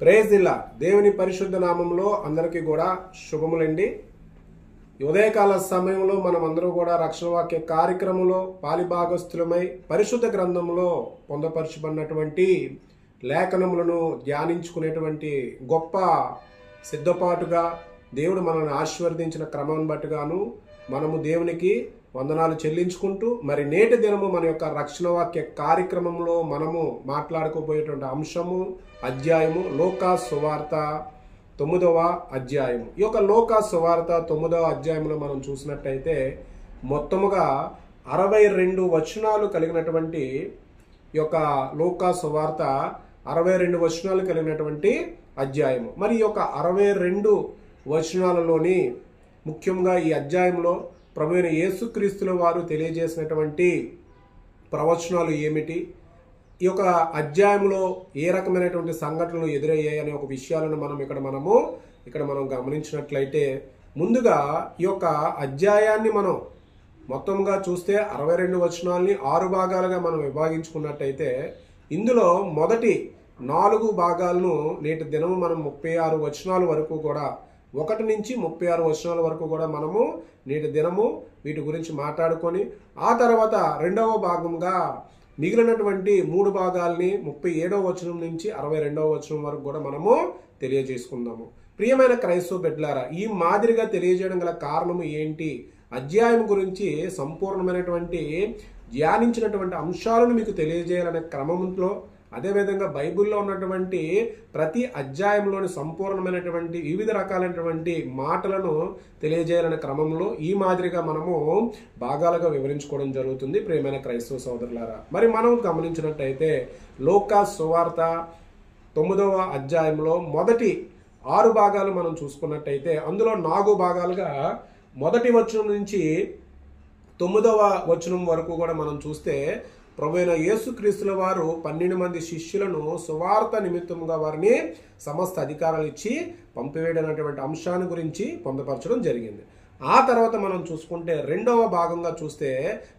Praise the lord. దేవుని పరిశుద్ధ నామంలో అందరికీ కూడా శుభములండి. ఉదయకాల సమయంలో మనం అందరూ కూడా రక్షణ వాక్య కార్యక్రమంలో పాలిభాగస్థులమై పరిశుద్ధ గ్రంథంలో పొందపరచబడినటువంటి లేఖనములను ధ్యానించుకునేటువంటి గొప్ప సిద్ధపాటుగా దేవుడు మనల్ని ఆశీర్వదించిన క్రమం బట్టుగాను మనము దేవునికి వందనాలు చెల్లించుకుంటూ మరి నేటి దినము మన యొక్క రక్షణ వాక్య కార్యక్రమంలో మనము మాట్లాడుకోబోయేటువంటి అంశము అధ్యాయము లూకా సువార్త 9వ అధ్యాయము. ఈ యొక్క లూకా సువార్త 9వ అధ్యాయంలో మనం చూసినట్టయితే మొత్తముగా 62 వచనాలు కలిగినటువంటి ఈ యొక్క లూకా సువార్త 62 వచనాలు కలిగినటువంటి అధ్యాయము. మరి ఈ యొక్క 62 వచనాలలోని ముఖ్యంగా ఈ అధ్యాయంలో ప్రభువైన యేసుక్రీస్తుల వారు తెలియజేసినటువంటి ప్రవచనాలు ఏమిటి, ఈ యొక్క అధ్యాయంలో ఏ రకమైనటువంటి సంఘటనలు ఎదురయ్యాయి అనే ఒక విషయాలను మనం గమనించినట్లయితే ముందుగా ఈ యొక్క అధ్యాయాన్ని మనం మొత్తంగా చూస్తే 62 వచనాల్ని 6 భాగాలుగా మనం విభాగించుకున్నట్టయితే ఇందులో మొదటి 4 భాగాలను నేటి దినము మనం 36 వచనాల వరకు కూడా 1 నుంచి 36 వచనాల వరకు కూడా మనము నేటి దినము వీటి గురించి మాట్లాడుకొని ఆ తర్వాత రెండవ భాగంగా మిగిలినటువంటి 3 భాగాల్ని 37వ వచనం నుంచి 62వ వచనం వరకు కూడా మనము తెలియజేసుకుందాము. ప్రియమైన క్రైస్తవ బిడ్డలారా, ఈ మాదిరిగా తెలియజేయడం గల కారణము ఏంటి? అధ్యాయం గురించి సంపూర్ణమైనటువంటి ధ్యానించినటువంటి అంశాలను మీకు తెలియజేయాలనే క్రమంలో, అదేవిధంగా బైబిల్లో ఉన్నటువంటి ప్రతి అధ్యాయంలోని సంపూర్ణమైనటువంటి వివిధ రకాలైనటువంటి మాటలను తెలియజేయాలనే క్రమంలో ఈ మాదిరిగా మనము భాగాలుగా వివరించుకోవడం జరుగుతుంది. ప్రియమైన క్రైస్తవ సోదరులారా, మరి మనం గమనించినట్టయితే లూకా సువార్త 9వ అధ్యాయంలో మొదటి 6 భాగాలు మనం చూసుకున్నట్టయితే అందులో 4 భాగాలుగా మొదటి వచనం నుంచి 9వ వచనం వరకు కూడా మనం చూస్తే ప్రభువైన యేసుక్రీస్తుల వారు 12 మంది శిష్యులను సువార్త నిమిత్తముగా వారిని సమస్త అధికారాలు ఇచ్చి పంపివేయడనేటువంటి అంశాన్ని గురించి పొందపరచడం జరిగింది. ఆ తర్వాత మనం చూసుకుంటే రెండవ భాగంగా చూస్తే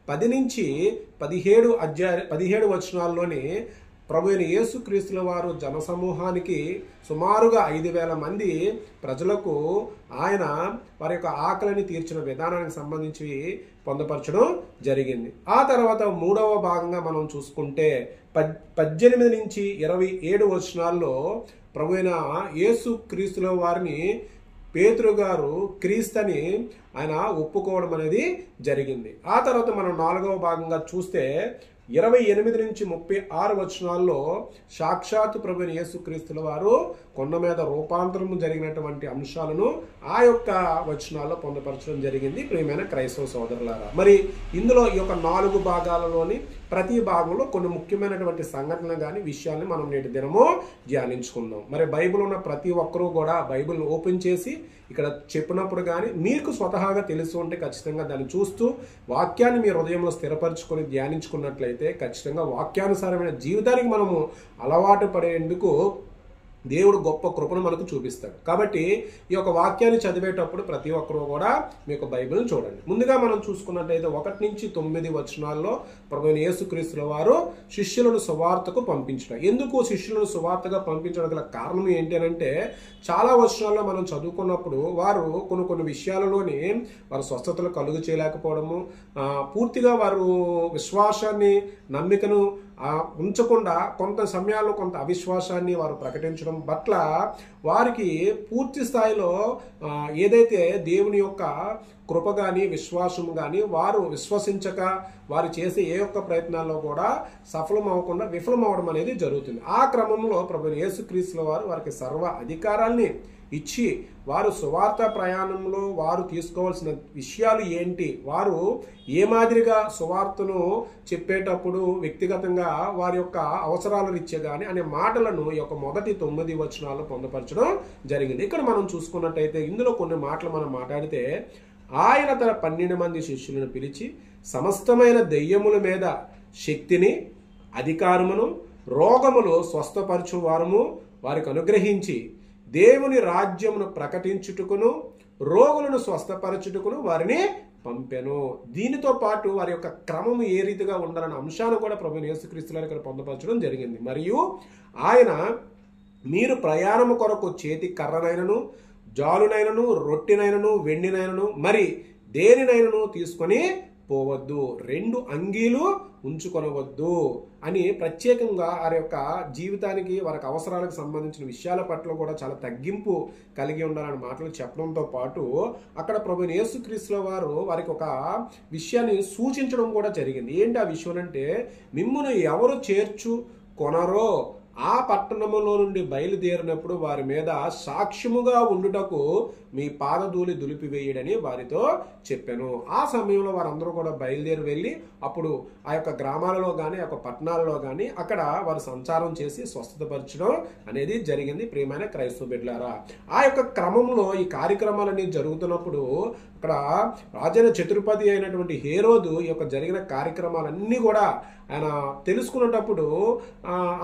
10 నుంచి 17 వచనాల్లోని ప్రభువైన యేసుక్రీస్తుల వారు జనసమూహానికి సుమారుగా 5,000 మంది ప్రజలకు ఆయన వారి యొక్క ఆకలిని తీర్చిన విధానానికి సంబంధించి పొందపరచడం జరిగింది. ఆ తర్వాత 3వ భాగంగా మనం చూసుకుంటే 18 నుంచి 27 వచనాల్లో ప్రభువైన యేసుక్రీస్తుల వారిని పేతురు గారు క్రీస్తుని ఆయన ఒప్పుకోవడం అనేది జరిగింది. ఆ తర్వాత మనం 4వ భాగంగా చూస్తే 28 నుంచి 36 వచనాల్లో సాక్షాత్తు ప్రభువైన యేసుక్రీస్తుల వారు కొండ మీద రూపాంతరము జరిగినటువంటి అంశాలను ఆ యొక్క వచనాల్లో పొందపరచడం జరిగింది. ప్రియమైన క్రైస్తవ సోదరులారా, మరి ఇందులో ఈ యొక్క 4 భాగాలలోని ప్రతి భాగంలో కొన్ని ముఖ్యమైనటువంటి సంఘటనలు కానీ విషయాల్ని మనం నేటి దినము ధ్యానించుకుందాం. మరి బైబిల్ ఉన్న ప్రతి ఒక్కరూ కూడా బైబిల్ని ఓపెన్ చేసి ఇక్కడ చెప్పినప్పుడు కానీ మీకు స్వతహాగా తెలుసు ఉంటే ఖచ్చితంగా దాన్ని చూస్తూ వాక్యాన్ని మీ హృదయంలో స్థిరపరచుకొని ధ్యానించుకున్నట్లయితే ఖచ్చితంగా వాక్యానుసారమైన జీవితానికి మనము అలవాటు పడేందుకు దేవుడు గొప్ప కృపను మనకు చూపిస్తాడు. కాబట్టి ఈ యొక్క వాక్యాన్ని చదివేటప్పుడు ప్రతి ఒక్కరూ కూడా మీ యొక్క బైబిల్ని చూడండి. ముందుగా మనం చూసుకున్నట్టయితే 1 నుంచి 9 వచనాల్లో ప్రభువైన యేసుక్రీస్తుల వారు శిష్యులను సువార్తకు పంపించడం. ఎందుకు శిష్యులను సువార్తగా పంపించడం గల కారణం ఏంటి అంటే చాలా వచనాల్లో మనం చదువుకున్నప్పుడు వారు కొన్ని విషయాలలోని వారు స్వస్థతలు కలుగు చేయలేకపోవడము, పూర్తిగా వారు విశ్వాసాన్ని నమ్మికను ఉంచకుండా కొంత సమయాల్లో కొంత అవిశ్వాసాన్ని వారు ప్రకటించడం పట్ల వారికి పూర్తి స్థాయిలో ఏదైతే దేవుని యొక్క కృప కానీ విశ్వాసము కానీ వారు విశ్వసించక వారు చేసే ఏ ఒక్క ప్రయత్నాల్లో కూడా సఫలం అవ్వకుండా విఫలం అవ్వడం అనేది జరుగుతుంది. ఆ క్రమంలో ప్రభువైన యేసుక్రీస్తుల వారు వారికి సర్వ అధికారాన్ని ఇచ్చి వారు సువార్త ప్రయాణంలో వారు తీసుకోవాల్సిన విషయాలు ఏంటి, వారు ఏ మాదిరిగా సువార్తను చెప్పేటప్పుడు వ్యక్తిగతంగా వారి యొక్క అవసరాల రీత్యా కానీ అనే మాటలను ఈ యొక్క మొదటి 9 వచనాల్లో పొందపరచడం జరిగింది. ఇక్కడ మనం చూసుకున్నట్టయితే ఇందులో కొన్ని మాటలు మనం మాట్లాడితే ఆయన తన 12 మంది శిష్యులను పిలిచి సమస్తమైన దెయ్యముల మీద శక్తిని అధికారమును రోగములు స్వస్థపరచు వారము వారికి అనుగ్రహించి దేవుని రాజ్యమును ప్రకటించుటకును రోగులను స్వస్థపరచుటకును వారిని పంపెను. దీనితో పాటు వారి యొక్క క్రమము ఏ రీతిగా ఉండాలన్న అంశాన్ని కూడా ప్రభువైన యేసుక్రీస్తుల వారు ఇక్కడ పొందపరచడం జరిగింది. మరియు ఆయన మీరు ప్రయాణము కొరకు చేతి కర్రనైనను జాలునైనను రొట్టెనైనను వెండినైనను మరి దేనినైనను తీసుకొని పోవద్దు, 2 అంగీలు ఉంచుకొనవద్దు అని ప్రత్యేకంగా వారి యొక్క జీవితానికి వారికి అవసరాలకు సంబంధించిన విషయాల పట్ల కూడా చాలా తగ్గింపు కలిగి ఉండాలని మాటలు చెప్పడంతో పాటు అక్కడ ప్రభువైన యేసుక్రీస్తుల వారు వారికి ఒక విషయాన్ని సూచించడం కూడా జరిగింది. ఏంటి ఆ విషయం అంటే, మిమ్మును ఎవరు చేర్చు కొనరో ఆ పట్టణములో నుండి బయలుదేరినప్పుడు వారి మీద సాక్ష్యముగా ఉండుటకు మీ పాదధూళి దులిపివేయడని వారితో చెప్పాను. ఆ సమయంలో వారందరూ కూడా బయలుదేరి వెళ్ళి అప్పుడు ఆ యొక్క గ్రామాలలో కానీ ఆ యొక్క పట్టణాలలో కానీ అక్కడ వారు సంచారం చేసి స్వస్థతపరచడం అనేది జరిగింది. ప్రియమైన క్రైస్తవ బిడ్డలారా, ఆ యొక్క క్రమంలో ఈ కార్యక్రమాలన్నీ జరుగుతున్నప్పుడు అక్కడ రాజైన చతుర్పతి అయినటువంటి హేరోదు ఈ యొక్క జరిగిన కార్యక్రమాలన్నీ కూడా ఆయన తెలుసుకున్నప్పుడు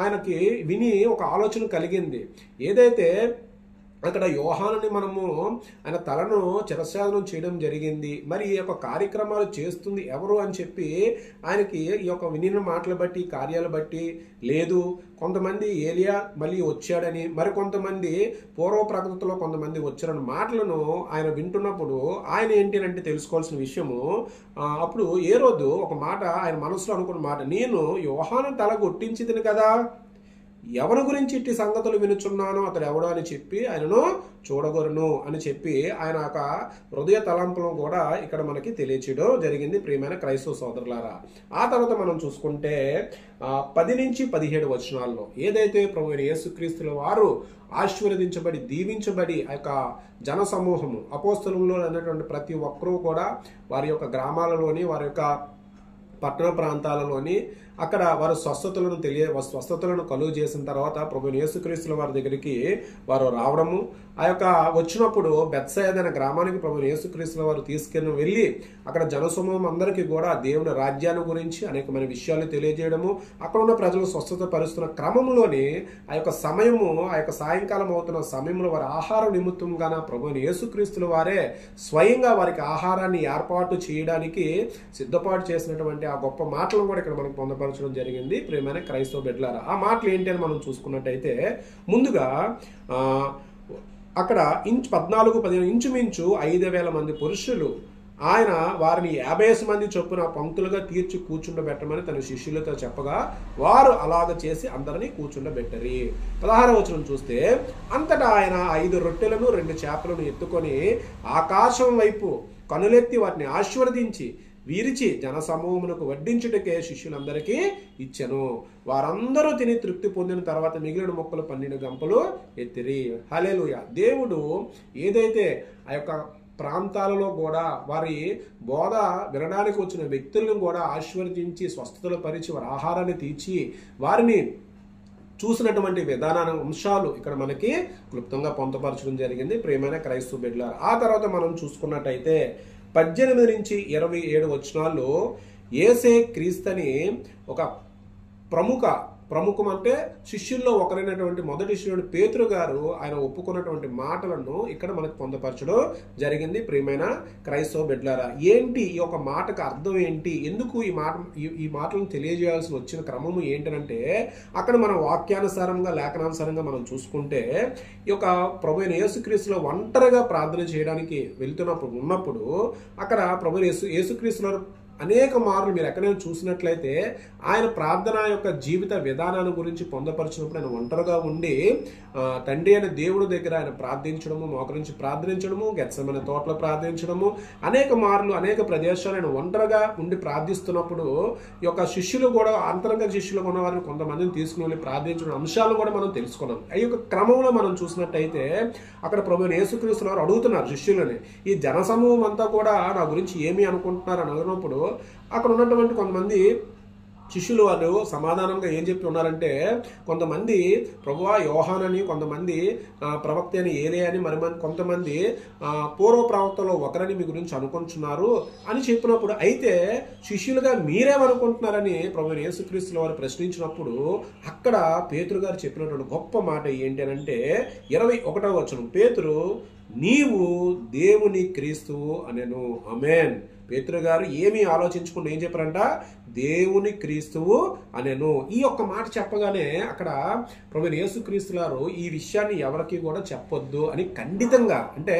ఆయనకి విని ఒక ఆలోచన కలిగింది. ఏదైతే అక్కడ యోహానుని మనము ఆయన తలను చిరఛేదనం చేయడం జరిగింది, మరి ఈ యొక్క కార్యక్రమాలు చేస్తుంది ఎవరు అని చెప్పి ఆయనకి ఈ యొక్క వినిన మాటలు బట్టి కార్యాలు బట్టి లేదు, కొంతమంది ఏలియా మళ్ళీ వచ్చాడని, మరి కొంతమంది పూర్వ ప్రకృతిలో కొంతమంది వచ్చారని మాటలను ఆయన వింటున్నప్పుడు ఆయన ఏంటి అంటే తెలుసుకోవాల్సిన విషయము, అప్పుడు హేరోదు ఒక మాట ఆయన మనసులో అనుకున్న మాట, నేను యోహాను తల కొట్టించింది కదా, ఎవరి గురించి ఇట్టి సంగతులు వినుచున్నానో అతడు ఎవడో అని చెప్పి ఆయనను చూడగొరును అని చెప్పి ఆయన ఒక హృదయ తలంపులను కూడా ఇక్కడ మనకి తెలియచేయడం జరిగింది. ప్రియమైన క్రైస్తవ సోదరులారా, ఆ తర్వాత మనం చూసుకుంటే 10 నుంచి 17 వచనాల్లో ఏదైతే ప్రభువైన యేసుక్రీస్తుల వారు ఆశీర్వదించబడి దీవించబడి ఆ యొక్క జన సమూహము అపోస్తలులో అన్నటువంటి ప్రతి ఒక్కరూ కూడా వారి యొక్క గ్రామాలలోని వారి యొక్క పట్టణ ప్రాంతాలలోని అక్కడ వారు స్వస్థతలను కలుగు చేసిన తర్వాత ప్రభువైన యేసుక్రీస్తుల వారి దగ్గరికి వారు రావడము, ఆ యొక్క వచ్చినప్పుడు బెత్సయిదా అనే గ్రామానికి ప్రభువైన యేసుక్రీస్తుల వారు తీసుకెళ్ళి వెళ్ళి అక్కడ జనసమూహం అందరికీ కూడా దేవుని రాజ్యాన్ని గురించి అనేకమైన విషయాలు తెలియజేయడము, అక్కడ ఉన్న ప్రజలు స్వస్థత పరుస్తున్న క్రమంలోని ఆ యొక్క సమయము ఆ యొక్క సాయంకాలం అవుతున్న సమయంలో వారి ఆహార నిమిత్తంగా ప్రభువైన యేసుక్రీస్తుల వారే స్వయంగా వారికి ఆహారాన్ని ఏర్పాటు చేయడానికి సిద్ధపాటు చేసినటువంటి ఆ గొప్ప మాటలను కూడా ఇక్కడ మనకు పొందపరచడం జరిగింది. ప్రియమైన క్రైస్తవ బిడ్డలారా, ఆ మాటలు ఏంటి అని మనం చూసుకున్నట్టయితే ముందుగా అక్కడ 14-15 ఇంచుమించు 5,000 మంది పురుషులు ఆయన వారిని 50 మంది చొప్పున పంక్తులుగా తీర్చి కూర్చుండబెట్టమని తన శిష్యులతో చెప్పగా వారు అలాగ చేసి అందరినీ కూర్చుండబెట్టరి. 16వ వచనం చూస్తే, అంతటా ఆయన 5 రొట్టెలను 2 చేపలను ఎత్తుకొని ఆకాశం వైపు కనులెత్తి వాటిని ఆశీర్వదించి వీరిచి జనసమూహమునకు వడ్డించుటకే శిష్యులందరికీ ఇచ్చెను. వారందరూ తిని తృప్తి పొందిన తర్వాత మిగిలిన మొక్కలు 12 గంపలు ఎత్తిరి. హల్లెలూయా. దేవుడు ఏదైతే ఆ యొక్క ప్రాంతాలలో కూడా వారి బోధ వినడానికి వచ్చిన వ్యక్తులను కూడా ఆశీర్వదించి స్వస్థతలు పరిచి వారి ఆహారాన్ని తీర్చి వారిని చూసినటువంటి విధాన అంశాలు ఇక్కడ మనకి క్లుప్తంగా పొందుపరచడం జరిగింది. ప్రియమైన క్రైస్తవ బిడ్డలారా, ఆ తర్వాత మనం చూసుకున్నట్టయితే 18 నుంచి 27 వచనాల్లో యేసే క్రీస్తుని ఒక ప్రముఖం అంటే శిష్యుల్లో ఒకరైనటువంటి మొదటి శిష్యుడు పేతురు గారు ఆయన ఒప్పుకున్నటువంటి మాటలను ఇక్కడ మనకు పొందపరచడం జరిగింది. ప్రియమైన క్రైస్తవ బిడ్డలారా, ఏంటి ఈ యొక్క మాటకు అర్థం ఏంటి, ఎందుకు ఈ మాటలను తెలియజేయాల్సి వచ్చిన క్రమము ఏంటంటే, అక్కడ మనం వాక్యానుసారంగా లేఖనానుసారంగా మనం చూసుకుంటే ఈ యొక్క ప్రభువైన యేసుక్రీస్తులో ఒంటరిగా ప్రార్థన చేయడానికి ఉన్నప్పుడు అక్కడ ప్రభువైన యేసుక్రీస్తులో అనేక మార్లు మీరు ఎక్కడైనా చూసినట్లయితే ఆయన ప్రార్థన యొక్క జీవిత విధానాన్ని గురించి పొందపరిచినప్పుడు ఆయన ఒంటరిగా ఉండి తండ్రి అయిన దేవుడి దగ్గర ఆయన ప్రార్థించడము, మోకరించి ప్రార్థించడము, గెత్సెమనే తోటలో ప్రార్థించడము, అనేక మార్లు అనేక ప్రదేశాలు ఆయన ఒంటరిగా ఉండి ప్రార్థిస్తున్నప్పుడు ఈ యొక్క శిష్యులు కూడా అంతరంగ శిష్యులు ఉన్న వారిని కొంతమందిని తీసుకుని వెళ్ళి ప్రార్థించడం అంశాలు కూడా మనం తెలుసుకున్నాం. ఈ యొక్క క్రమంలో మనం చూసినట్టయితే అక్కడ ప్రభువైన యేసుక్రీస్తు వారు అడుగుతున్నారు శిష్యులని, ఈ జనసమూహం అంతా కూడా నా గురించి ఏమి అనుకుంటున్నారు అని అడిగినప్పుడు అక్కడ ఉన్నటువంటి కొంతమంది శిష్యులు వాళ్ళు సమాధానంగా ఏం చెప్పి ఉన్నారంటే, కొంతమంది ప్రభువా యోహానని, కొంతమంది ప్రవక్త అని ఏలియా అని, మరి కొంతమంది పూర్వ ప్రవక్తలో ఒకరని మీ గురించి అనుకుంటున్నారు అని చెప్పినప్పుడు, అయితే శిష్యులుగా మీరేమనుకుంటున్నారని ప్రభువైన యేసుక్రీస్తుల వారు ప్రశ్నించినప్పుడు అక్కడ పేతురు గారు చెప్పినటువంటి గొప్ప మాట ఏంటి అంటే 21వ వచనం, పేతురు నీవు దేవుని క్రీస్తువు అనెను. ఆమేన్. పేతురు గారు ఏమీ ఆలోచించకుండా ఏం చెప్పారంట, దేవుని క్రీస్తువు అనేను. ఈ ఒక్క మాట చెప్పగానే అక్కడ ప్రభువైన యేసుక్రీస్తు గారు ఈ విషయాన్ని ఎవరికి కూడా చెప్పొద్దు అని ఖండితంగా, అంటే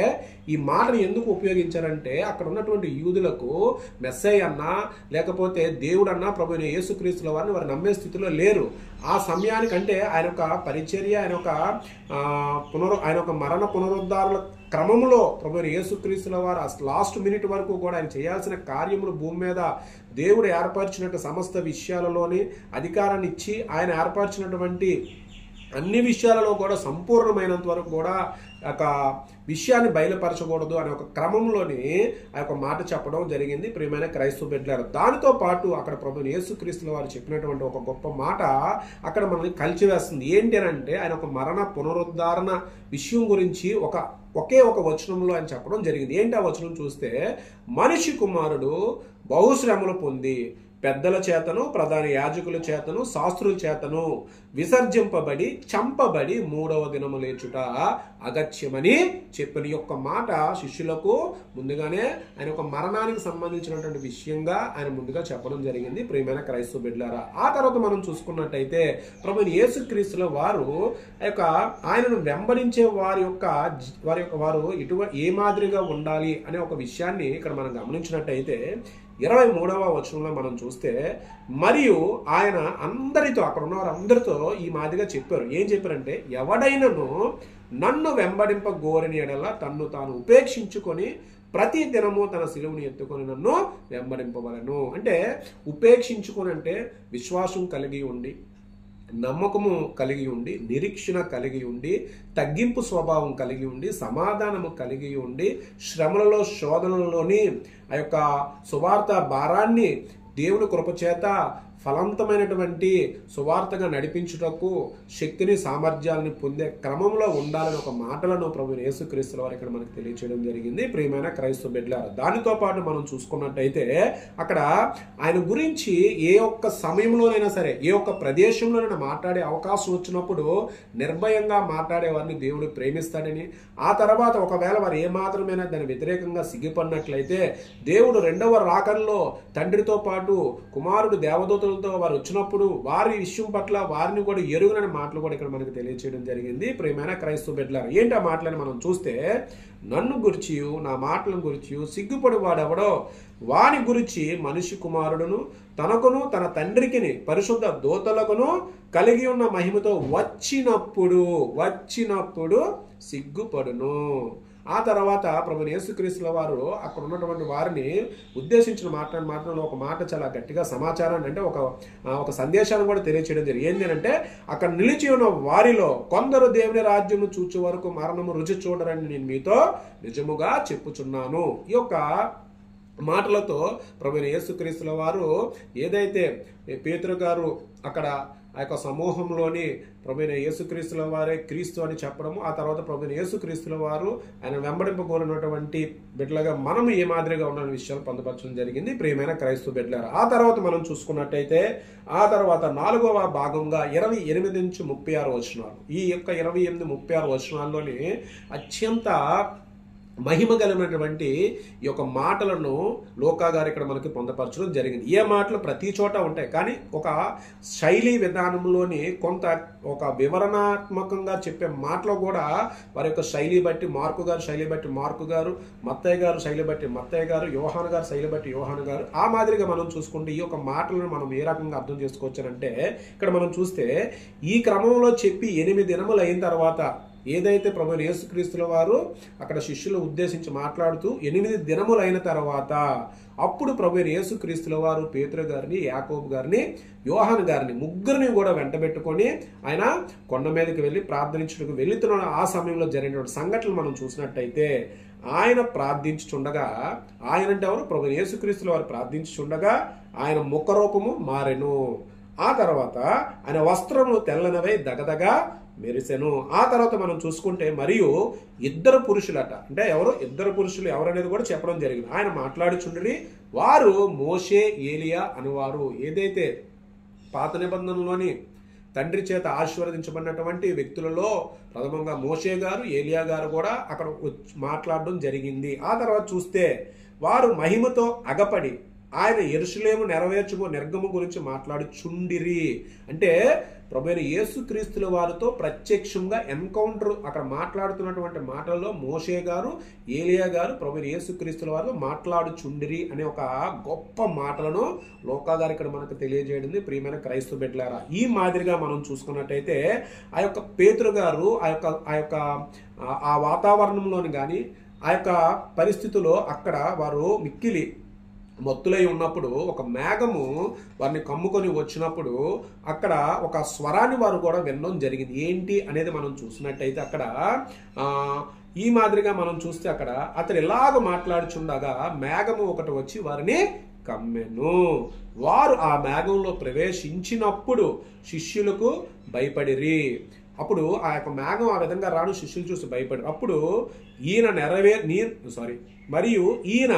ఈ మాటను ఎందుకు ఉపయోగించారంటే అక్కడ ఉన్నటువంటి యూదులకు మెస్సయ్య అన్నా లేకపోతే దేవుడు అన్నా ప్రభువైన యేసుక్రీస్తుల వారిని వారు నమ్మే స్థితిలో లేరు. ఆ సమయానికంటే ఆయన యొక్క పరిచర్య, ఆయన యొక్క మరణ పునరుద్ధారుల క్రమంలో ప్రభువైన యేసుక్రీస్తుల వారు లాస్ట్ మినిట్ వరకు కూడా ఆయన చేయాల్సిన కార్యములు భూమి మీద దేవుడు ఏర్పరిచినట్టు సమస్త విషయాలలోని అధికారాన్ని ఇచ్చి ఆయన ఏర్పరిచినటువంటి అన్ని విషయాలలో కూడా సంపూర్ణమైనంత వరకు కూడా ఒక విషయాన్ని బయలుపరచకూడదు అనే ఒక క్రమంలోని ఆ యొక్క మాట చెప్పడం జరిగింది. ప్రియమైన క్రైస్తవ బిడ్డలారా, దానితో పాటు అక్కడ ప్రభువైన యేసుక్రీస్తుల వారు చెప్పినటువంటి ఒక గొప్ప మాట అక్కడ మనల్ని కలిచివేస్తుంది. ఏంటి అని అంటే ఆయన ఒక మరణ పునరుద్ధారణ విషయం గురించి ఒకే ఒక వచనంలో ఆయన చెప్పడం జరిగింది. ఏంటి ఆ వచనం చూస్తే, మనిషి కుమారుడు బహుశ్రమలు పొంది పెద్దల చేతను ప్రధాన యాజకుల చేతను శాస్త్రుల చేతను విసర్జింపబడి చంపబడి 3వ దినము లేచుట అగత్యమని చెప్పిన యొక్క మాట శిష్యులకు ముందుగానే ఆయన ఒక మరణానికి సంబంధించినటువంటి విషయంగా ఆయన ముందుగా చెప్పడం జరిగింది. ప్రియమైన క్రైస్తవ బిడ్డలారా, ఆ తర్వాత మనం చూసుకున్నట్టయితే ప్రభువైన యేసుక్రీస్తుల వారు ఆయనను వెంబడించే వారు ఏ మాదిరిగా ఉండాలి అనే ఒక విషయాన్ని ఇక్కడ మనం గమనించినట్టయితే 23వ వచనంలో మనం చూస్తే, మరియు ఆయన అందరితో, అక్కడ ఉన్న వారందరితో ఈ మాదిరిగా చెప్పారు. ఏం చెప్పారంటే, ఎవడైనను నన్ను వెంబడింప గోరిని ఎడల తన్ను తాను ఉపేక్షించుకొని ప్రతి దినము తన సిలువను ఎత్తుకొని నన్ను వెంబడింపవలను. అంటే ఉపేక్షించుకొని అంటే విశ్వాసం కలిగి ఉండి, నమ్మకము కలిగి ఉండి, నిరీక్షణ కలిగి ఉండి, తగ్గింపు స్వభావం కలిగి ఉండి, సమాధానము కలిగి ఉండి, శ్రమలలో శోధనలలోని ఆ యొక్క సువార్త భారాన్ని దేవుని కృపచేత ఫలవంతమైనటువంటి సువార్తగా నడిపించుటకు శక్తిని సామర్థ్యాలను పొందే క్రమంలో ఉండాలని ఒక మాటలను ప్రభువైన యేసుక్రీస్తుల వారు ఇక్కడ మనకు తెలియచేయడం జరిగింది. ప్రియమైన క్రైస్తవ బిడ్డలారా, దానితో పాటు మనం చూసుకున్నట్టయితే అక్కడ ఆయన గురించి ఏ ఒక్క సమయంలోనైనా సరే, ఏ ఒక్క ప్రదేశంలోనైనా మాట్లాడే అవకాశం వచ్చినప్పుడు నిర్భయంగా మాట్లాడే వారిని దేవుడు ప్రేమిస్తాడని, ఆ తర్వాత ఒకవేళ వారు ఏమాత్రమైనా దాని వ్యతిరేకంగా సిగ్గుపడినట్లయితే దేవుడు 2వ రాకడలో తండ్రితో పాటు కుమారుడు దేవదూతలతో వారు వచ్చినప్పుడు వారి విషయం పట్ల వారిని కూడా ఎరుగునని మాటలు కూడా ఇక్కడ మనకు తెలియచేయడం జరిగింది. ప్రియమైన క్రైస్తవ బిడ్డలారా, ఏంటి ఆ మాటలను మనం చూస్తే, నన్ను గురించి నా మాటలను గురించి సిగ్గుపడి వాడెవడో వాని గురించి మనిషి కుమారుడును తనకును తన తండ్రికిని పరిశుద్ధ దూతలకును కలిగి ఉన్న మహిమతో వచ్చినప్పుడు సిగ్గుపడును. ఆ తర్వాత ప్రభువైన యేసుక్రీస్తుల వారు అక్కడ ఉన్నటువంటి వారిని ఉద్దేశించిన మాటలో ఒక మాట చాలా గట్టిగా సమాచారాన్ని, అంటే ఒక సందేశాన్ని కూడా తెలియచేయడం జరిగింది. ఏంటి అంటే, అక్కడ నిలిచి ఉన్న వారిలో కొందరు దేవుని రాజ్యము చూచే వరకు మరణము రుచి చూడరని నేను మీతో నిజముగా చెప్పుచున్నాను. ఈ యొక్క మాటలతో ప్రభువైన యేసుక్రీస్తుల వారు ఏదైతే పేతురు గారు అక్కడ ఆ యొక్క సమూహంలోని ప్రభువైన యేసుక్రీస్తుల వారే క్రీస్తు అని చెప్పడము, ఆ తర్వాత ప్రభువైన యేసుక్రీస్తుల వారు ఆయన వెంబడింపగోరినటువంటి బిడ్డలుగా మనం ఏ మాదిరిగా ఉన్న విషయాలు పొందుపరచడం జరిగింది. ప్రియమైన క్రైస్తవ బిడ్డలారా, ఆ తర్వాత మనం చూసుకున్నట్టయితే ఆ తర్వాత 4వ భాగంగా 28 నుంచి 36 వచనాలు, ఈ యొక్క 28, 36 వచనాల్లోని అత్యంత మహిమ కలిగినటువంటి ఈ యొక్క మాటలను లోకా గారు ఇక్కడ మనకి పొందపరచడం జరిగింది. ఏ మాటలు ప్రతి చోట ఉంటాయి, కానీ ఒక శైలి విధానంలోని కొంత ఒక వివరణాత్మకంగా చెప్పే మాటలో కూడా వారి యొక్క శైలి బట్టి మార్కు గారు శైలి బట్టి మార్కు గారు, మత్తయ్య గారు శైలి బట్టి మత్తయ్య గారు, యోహాను గారు శైలి బట్టి యోహాను గారు, ఆ మాదిరిగా మనం చూసుకుంటే ఈ యొక్క మాటలను మనం ఏ రకంగా అర్థం చేసుకోవచ్చారంటే, ఇక్కడ మనం చూస్తే ఈ క్రమంలో చెప్పి 8 దినములు అయిన తర్వాత ఏదైతే ప్రభువైన యేసుక్రీస్తుల వారు అక్కడ శిష్యులు ఉద్దేశించి మాట్లాడుతూ 8 దినములు అయిన తర్వాత అప్పుడు ప్రభువైన యేసుక్రీస్తుల వారు పేతురు గారిని, యాకోబు గారిని, యోహాను గారిని ముగ్గురిని కూడా వెంటబెట్టుకొని ఆయన కొండ మీదకి వెళ్ళి ప్రార్థించడానికి వెళ్తున్న ఆ సమయంలో జరిగినటువంటి సంఘటనలు మనం చూసినట్టయితే, ఆయన ప్రార్థించుచుండగా, ఆయన అంటే ఎవరు? ప్రభువైన యేసుక్రీస్తుల వారు ప్రార్థించుచుండగా ఆయన ముఖరూపము మారెను. ఆ తర్వాత ఆయన వస్త్రములు తెల్లనవై దగదగా మెరిసెను. ఆ తర్వాత మనం చూసుకుంటే మరియు 2 పురుషులట, అంటే ఎవరు? 2 పురుషులు ఎవరనేది కూడా చెప్పడం జరిగింది. ఆయన మాట్లాడుచుండని వారు మోషే, ఏలియా అనువారు. ఏదైతే పాత నిబంధనలోని తండ్రి చేత ఆశీర్వదించబడినటువంటి వ్యక్తులలో ప్రథమంగా మోషే గారు, ఏలియా గారు కూడా అక్కడ మాట్లాడడం జరిగింది. ఆ తర్వాత చూస్తే వారు మహిమతో అగపడి ఆయన యెరూషలేము నెరవేర్చుకో నిర్గము గురించి మాట్లాడుచుండిరి. అంటే ప్రభువైన యేసుక్రీస్తుల వారితో ప్రత్యక్షంగా ఎన్కౌంటర్ అక్కడ మాట్లాడుతున్నటువంటి మాటల్లో మోషే గారు, ఏలియా గారు ప్రభువైన యేసుక్రీస్తుల వారితో మాట్లాడుచుండిరి అనే ఒక గొప్ప మాటలను లోకా గారు ఇక్కడ మనకు తెలియజేయడింది. ప్రియమైన క్రైస్తవ బిడ్డలారా, ఈ మాదిరిగా మనం చూసుకున్నట్టయితే ఆ యొక్క పేతురు గారు ఆ వాతావరణంలోని కానీ ఆ యొక్క పరిస్థితిలో అక్కడ వారు మిక్కిలి మత్తులై ఉన్నప్పుడు ఒక మేఘము వారిని కమ్ముకొని వచ్చినప్పుడు అక్కడ ఒక స్వరాన్ని వారు కూడా వినడం జరిగింది. ఏంటి అనేది మనం చూసినట్టయితే అక్కడ ఈ మాదిరిగా మనం చూస్తే అక్కడ అతడు ఎలాగ మాట్లాడుచుండగా మేఘము ఒకటి వచ్చి వారిని కమ్మెను. వారు ఆ మేఘంలో ప్రవేశించినప్పుడు శిష్యులకు భయపడిరి. అప్పుడు ఆ యొక్క మేఘం ఆ విధంగా రాను శిష్యులు చూసి భయపడి అప్పుడు మరియు ఈయన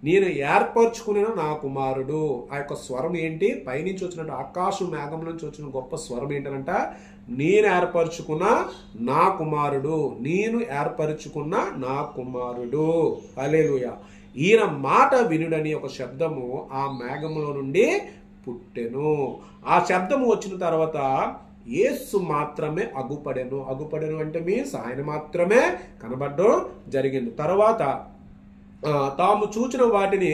నేను ఏర్పరచుకునే నా కుమారుడు. ఆ యొక్క స్వరం ఏంటి? పైనుంచి వచ్చినట్టు ఆకాశం మేఘం నుంచి వచ్చిన గొప్ప స్వరం ఏంటంట, నేను ఏర్పరచుకున్న నా కుమారుడు, నేను ఏర్పరచుకున్న నా కుమారుడు. హల్లెలూయా. ఈయన మాట వినుడని ఒక శబ్దము ఆ మేఘములో నుండి పుట్టెను. ఆ శబ్దము వచ్చిన తర్వాత యేసు మాత్రమే అగుపడెను. అగుపడెను అంటే మీన్స్ ఆయన మాత్రమే కనబడడం జరిగింది. తర్వాత తాము చూచిన వాటిని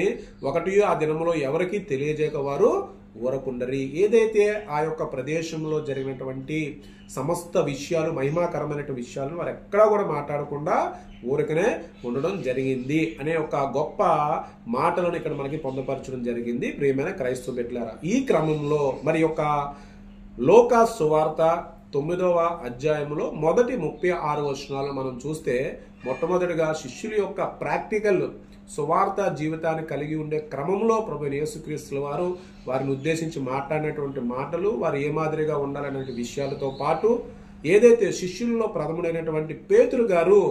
ఒకటి ఆ దినములో ఎవరికి తెలియజేయక వారు ఊరకుండరి. ఏదైతే ఆ యొక్క ప్రదేశంలో జరిగినటువంటి సమస్త విషయాలు, మహిమాకరమైన విషయాలను వారు ఎక్కడా కూడా మాట్లాడకుండా ఊరికనే ఉండడం జరిగింది అనే ఒక గొప్ప మాటలను ఇక్కడ మనకి పొందపరచడం జరిగింది. ప్రియమైన క్రైస్తవ బిడ్డలారా, ఈ క్రమంలో మరి యొక్క లోకా సువార్త 9వ అధ్యాయంలో మొదటి 36 వచనాలను మనం చూస్తే మొట్టమొదటిగా శిష్యుల యొక్క ప్రాక్టికల్ సువార్త జీవితాన్ని కలిగి ఉండే క్రమంలో ప్రభువైన యేసుక్రీస్తుల వారు వారిని ఉద్దేశించి మాట్లాడినటువంటి మాటలు, వారు ఏ మాదిరిగా ఉండాలనే విషయాలతో పాటు ఏదైతే శిష్యుల్లో ప్రథముడైనటువంటి పేతురు గారు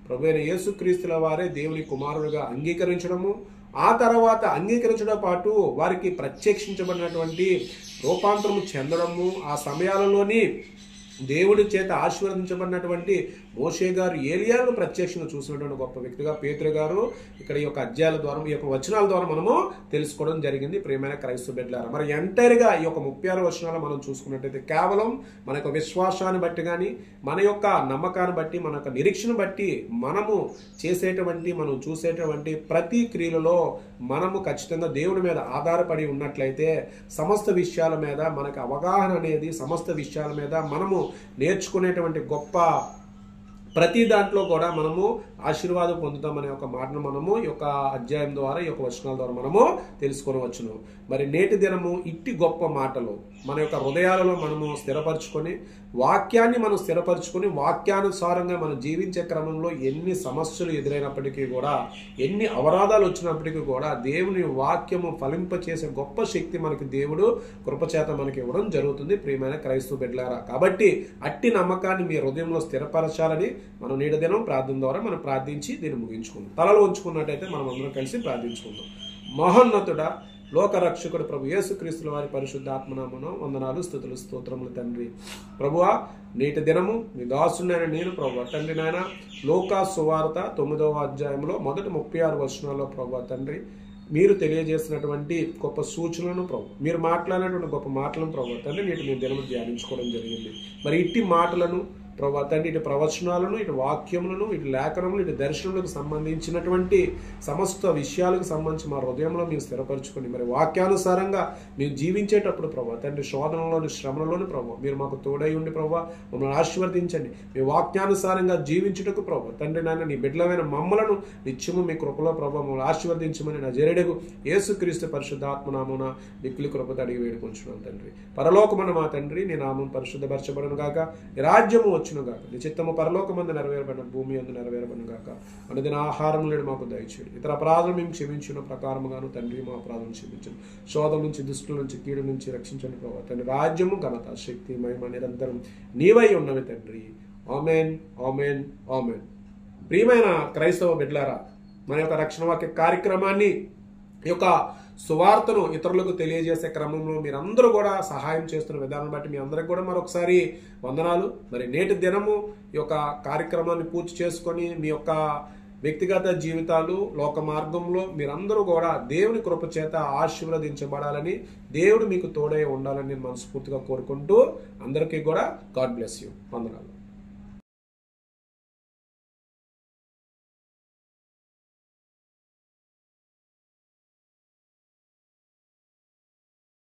ప్రభువైన యేసుక్రీస్తుల వారే దేవుని కుమారుడుగా అంగీకరించడము, ఆ తర్వాత అంగీకరించడం పాటు వారికి ప్రత్యక్షించబడినటువంటి రూపాంతరము చెందడము, ఆ సమయాలలోని దేవుడి చేత ఆశీర్వదించబడినటువంటి మోషే గారు, ఏలియాను ప్రత్యక్షంగా చూసినటువంటి గొప్ప వ్యక్తిగా పేతురు గారు ఇక్కడ ఈ యొక్క అధ్యాయాల ద్వారా, ఈ యొక్క వచనాల ద్వారా మనము తెలుసుకోవడం జరిగింది. ప్రియమైన క్రైస్తవ బిడ్డలారా, మరి ఎంటైర్గా ఈ యొక్క 36 వచనాలు మనం చూసుకున్నట్టయితే కేవలం మన యొక్క విశ్వాసాన్ని బట్టి కానీ, మన యొక్క నమ్మకాన్ని బట్టి, మన యొక్క నిరీక్షణ బట్టి మనము చేసేటువంటి, మనం చూసేటువంటి ప్రతి క్రియలలో మనము ఖచ్చితంగా దేవుడి మీద ఆధారపడి ఉన్నట్లయితే సమస్త విషయాల మీద మనకు అవగాహన అనేది, సమస్త విషయాల మీద మనము నేర్చుకునేటువంటి గొప్ప ప్రతి దాంట్లో కూడా మనము ఆశీర్వాదం పొందుతామనే ఒక మాటను మనము ఈ యొక్క అధ్యాయం ద్వారా, ఈ యొక్క వచనాల ద్వారా మనము తెలుసుకోవచ్చును. మరి నేటి దినము ఇట్టి గొప్ప మాటలు మన యొక్క హృదయాలలో మనము స్థిరపరచుకొని, వాక్యాన్ని మనం స్థిరపరచుకొని, వాక్యానుసారంగా మనం జీవించే క్రమంలో ఎన్ని సమస్యలు ఎదురైనప్పటికీ కూడా, ఎన్ని అవరాధాలు వచ్చినప్పటికీ కూడా దేవుని వాక్యము ఫలింపచేసే గొప్ప శక్తి మనకి దేవుడు కృపచేత మనకి ఇవ్వడం జరుగుతుంది. ప్రియమైన క్రైస్తవ బిడ్డలారా, కాబట్టి అట్టి నమ్మకాన్ని మీ హృదయంలో స్థిరపరచాలని మనం నేటి దినం ప్రార్థన ద్వారా మనం ప్రార్థించి దీన్ని ముగించుకుందాం. తలలో ఉంచుకున్నట్టయితే మనం అందరం కలిసి ప్రార్థించుకుందాం. మహోన్నతుడా, లోకరక్షకుడు ప్రభు యేసుక్రీస్తుల వారి పరిశుద్ధ ఆత్మనామమున వందనాలు, స్తుతులు, స్తోత్రములు తండ్రి. ప్రభువా, నేటి దినము మీ దాసుడైన నేను ప్రభువా తండ్రి నాయన లోకా సువార్త 9వ అధ్యాయంలో మొదటి 36 వచనాల్లో ప్రభువా తండ్రి మీరు తెలియజేసినటువంటి గొప్ప సూచనలను ప్రభు, మీరు మాట్లాడినటువంటి గొప్ప మాటలను ప్రభువా తండ్రి నేటి మీ దినము ధ్యానించుకోవడం జరిగింది. మరి ఇట్టి మాటలను ప్రభువా తండ్రి, ఇటు ప్రవచనాలను, ఇటు వాక్యములను, ఇటు లేఖనములు, ఇటు దర్శనములకు సంబంధించినటువంటి సమస్త విషయాలకు సంబంధించి మా హృదయంలో మేము స్థిరపరచుకొని మరి వాక్యానుసారంగా మేము జీవించేటప్పుడు ప్రభువా తండ్రి శోధనలోని, శ్రమలలోని ప్రభువా మీరు మాకు తోడై ఉండి ప్రభువా మమ్మల్ని ఆశీర్వదించండి. మీ వాక్యానుసారంగా జీవించుటకు ప్రభువా తండ్రి నాయన నీ బిడ్డలమైన మమ్మలను నిత్యము మీ కృపలో ప్రభువా మమ్మల్ని ఆశీర్వదించమని నా జరేడగు యేసుక్రీస్తు పరిశుద్ధాత్మనామమున మిక్కిలి కృపతో అడిగి వేడుకొంచున్నాను తండ్రి. పరలోకమున మా తండ్రి నీ నామం పరిశుద్ధపరచబడును గాక, నీ రాజ్యము గాక, నీ చిత్తము పరలోకమందు నెరవేరబడిన భూమి అందు నెరవేరబడిన గాక. అనుదిన ఆహారం లేడు మాకు దయచేయండి. ఇతర అపరాధులు మేము క్షమించిన ప్రకారముగాను తండ్రి మా అపరాధం క్షమించండి. శోధం నుంచి, దుష్టుల నుంచి, కీడు నుంచి రక్షించండి ప్రభావ తండ్రి. రాజ్యము, ఘనత, శక్తి, మహిమ నిరంతరం నీవై ఉన్నవి తండ్రి. ఆమేన్, ఆమేన్, ఆమేన్. ప్రియమైన క్రైస్తవ బిడ్డలారా, మన యొక్క రక్షణ వాక్య కార్యక్రమాన్ని, ఈ యొక్క సువార్తను ఇతరులకు తెలియజేసే క్రమంలో మీరందరూ కూడా సహాయం చేస్తున్న విధానం బట్టి మీ అందరికి కూడా మరొకసారి వందనాలు. మరి నేటి దినము ఈ యొక్క కార్యక్రమాన్ని పూర్తి చేసుకొని మీ యొక్క వ్యక్తిగత జీవితాలు, లోక మార్గంలో మీరందరూ కూడా దేవుని కృప చేత ఆశీర్వదించబడాలని, దేవుడు మీకు తోడై ఉండాలని నేను మనస్ఫూర్తిగా కోరుకుంటూ అందరికీ కూడా గాడ్ బ్లెస్ యూ. వందనాలు.